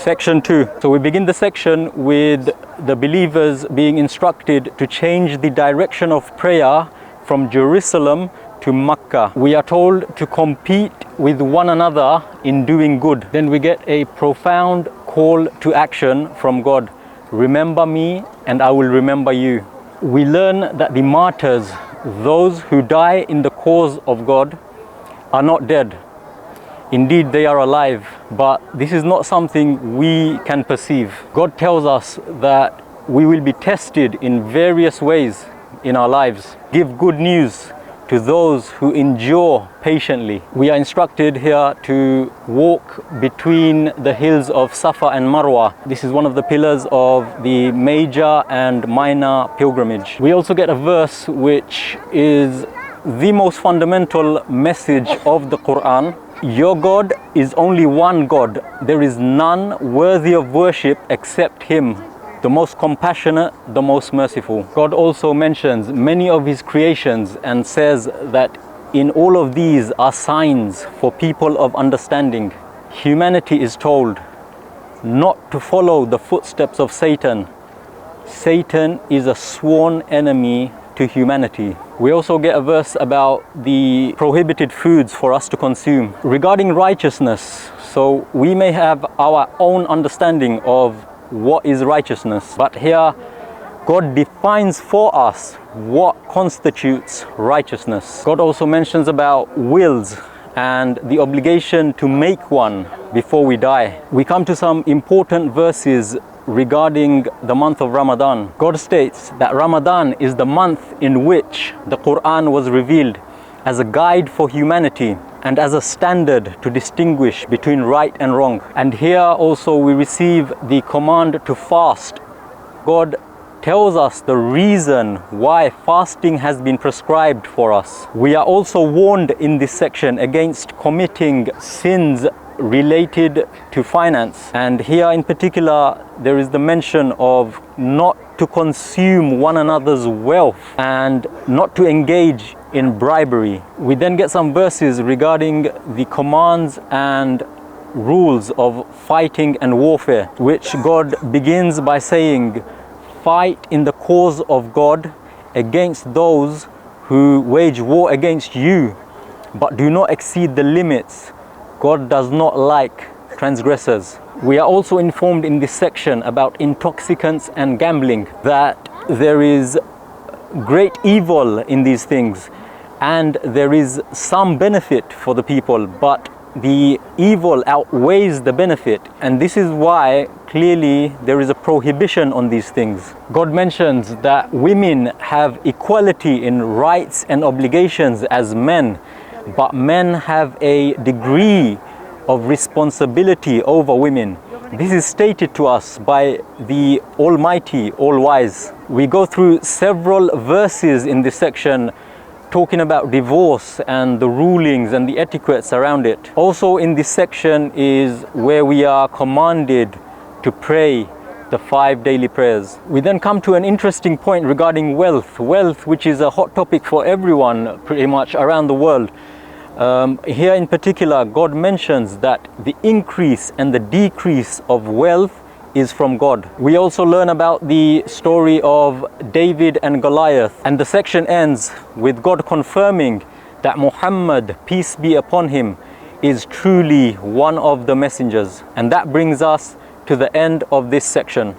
Section 2. So we begin the section with the believers being instructed to change the direction of prayer from Jerusalem to Makkah. We are told to compete with one another in doing good. Then we get a profound call to action from God. Remember me and I will remember you. We learn that the martyrs, those who die in the cause of God, are not dead. Indeed, they are alive, but this is not something we can perceive. God tells us that we will be tested in various ways in our lives. Give good news to those who endure patiently. We are instructed here to walk between the hills of Safa and Marwa. This is one of the pillars of the major and minor pilgrimage. We also get a verse which is the most fundamental message of the Qur'an. Your God is only one God. There is none worthy of worship except Him, the most compassionate, the most merciful. God also mentions many of His creations and says that in all of these are signs for people of understanding. Humanity is told not to follow the footsteps of Satan. Satan is a sworn enemy to humanity. We also get a verse about the prohibited foods for us to consume. Regarding righteousness, so we may have our own understanding of what is righteousness, but here God defines for us what constitutes righteousness. God also mentions about wills and the obligation to make one before we die. We come to some important verses regarding the month of Ramadan. God states that Ramadan is the month in which the Qur'an was revealed as a guide for humanity and as a standard to distinguish between right and wrong. And here also we receive the command to fast. God tells us the reason why fasting has been prescribed for us. We are also warned in this section against committing sins related to finance, and here in particular there is the mention of not to consume one another's wealth and not to engage in bribery. We then get some verses regarding the commands and rules of fighting and warfare, which God begins by saying, fight in the cause of God against those who wage war against you, but do not exceed the limits. God does not like transgressors. We are also informed in this section about intoxicants and gambling, that there is great evil in these things and there is some benefit for the people, but the evil outweighs the benefit, and this is why clearly there is a prohibition on these things. God mentions that women have equality in rights and obligations as men, but men have a degree of responsibility over women. This is stated to us by the Almighty, All-Wise. We go through several verses in this section talking about divorce and the rulings and the etiquettes around it. Also in this section is where we are commanded to pray the 5 daily prayers. We then come to an interesting point regarding wealth, which is a hot topic for everyone pretty much around the world. Here in particular, God mentions that the increase and the decrease of wealth is from God. We also learn about the story of David and Goliath, and the section ends with God confirming that Muhammad, peace be upon him, is truly one of the messengers. And that brings us to the end of this section.